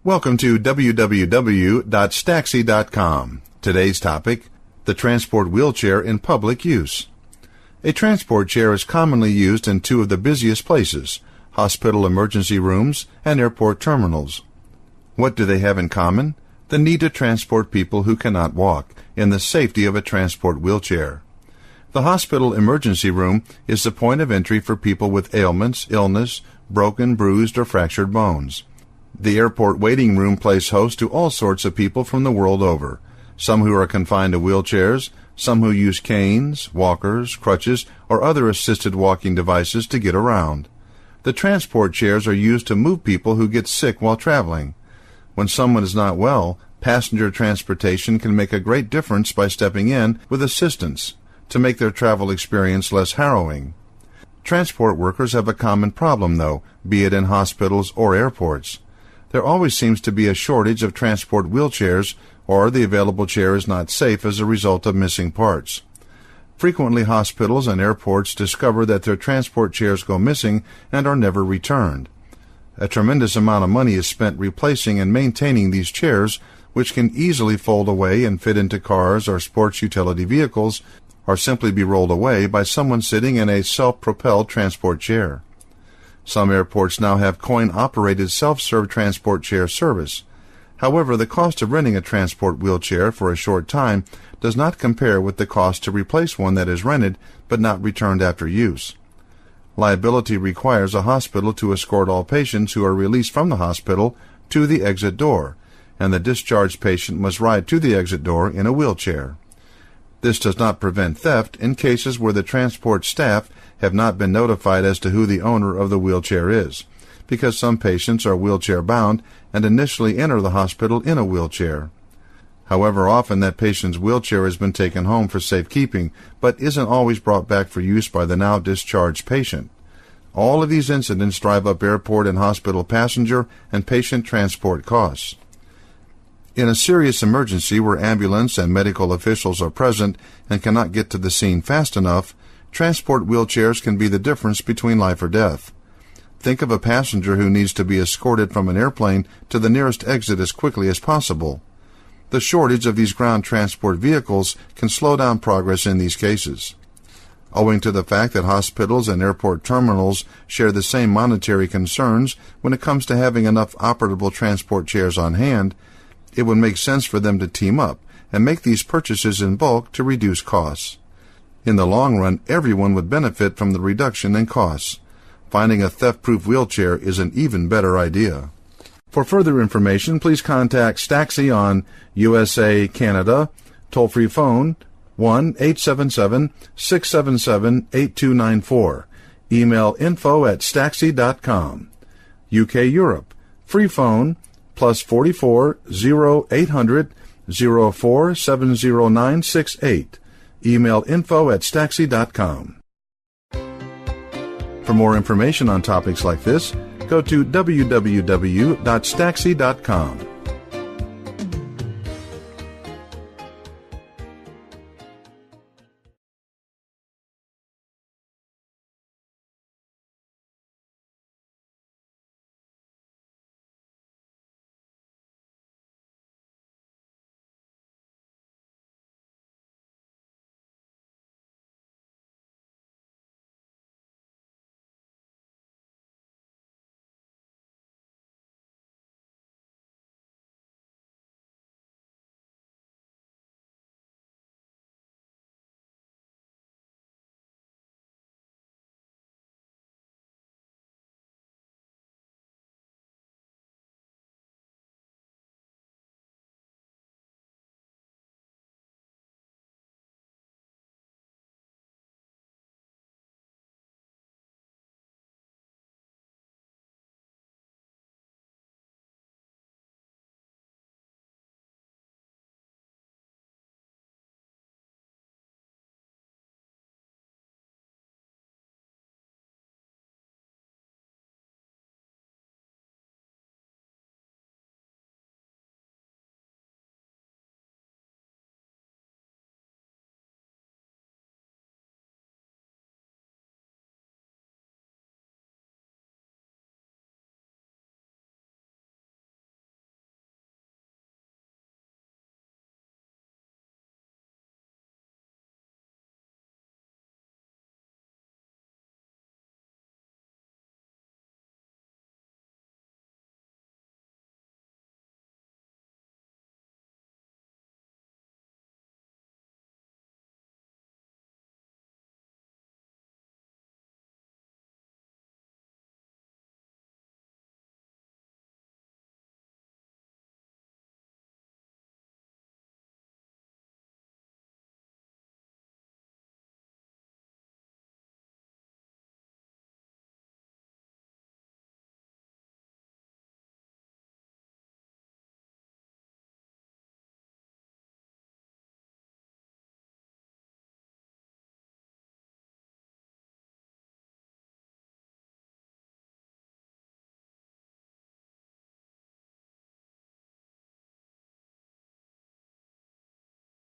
Welcome to www.staxi.com. Today's topic, the transport wheelchair in public use. A transport chair is commonly used in two of the busiest places, hospital emergency rooms and airport terminals. What do they have in common? The need to transport people who cannot walk in the safety of a transport wheelchair. The hospital emergency room is the point of entry for people with ailments, illness, broken, bruised, or fractured bones. The airport waiting room plays host to all sorts of people from the world over, some who are confined to wheelchairs, some who use canes, walkers, crutches, or other assisted walking devices to get around. The transport chairs are used to move people who get sick while traveling. When someone is not well, passenger transportation can make a great difference by stepping in with assistance to make their travel experience less harrowing. Transport workers have a common problem, though, be it in hospitals or airports. There always seems to be a shortage of transport wheelchairs, or the available chair is not safe as a result of missing parts. Frequently, hospitals and airports discover that their transport chairs go missing and are never returned. A tremendous amount of money is spent replacing and maintaining these chairs, which can easily fold away and fit into cars or sports utility vehicles, or simply be rolled away by someone sitting in a self-propelled transport chair. Some airports now have coin-operated self-serve transport chair service. However, the cost of renting a transport wheelchair for a short time does not compare with the cost to replace one that is rented but not returned after use. Liability requires a hospital to escort all patients who are released from the hospital to the exit door, and the discharged patient must ride to the exit door in a wheelchair. This does not prevent theft in cases where the transport staff have not been notified as to who the owner of the wheelchair is, because some patients are wheelchair-bound and initially enter the hospital in a wheelchair. However, often that patient's wheelchair has been taken home for safekeeping, but isn't always brought back for use by the now discharged patient. All of these incidents drive up airport and hospital passenger and patient transport costs. In a serious emergency where ambulance and medical officials are present and cannot get to the scene fast enough, transport wheelchairs can be the difference between life or death. Think of a passenger who needs to be escorted from an airplane to the nearest exit as quickly as possible. The shortage of these ground transport vehicles can slow down progress in these cases. Owing to the fact that hospitals and airport terminals share the same monetary concerns when it comes to having enough operable transport chairs on hand, it would make sense for them to team up and make these purchases in bulk to reduce costs. In the long run, everyone would benefit from the reduction in costs. Finding a theft-proof wheelchair is an even better idea. For further information, please contact Staxi on USA, Canada, toll-free phone 1-877-677-8294. Email info@staxi.com. UK, Europe, free phone +44 0800 04 70968. Email info@staxi.com. For more information on topics like this, go to www.staxi.com.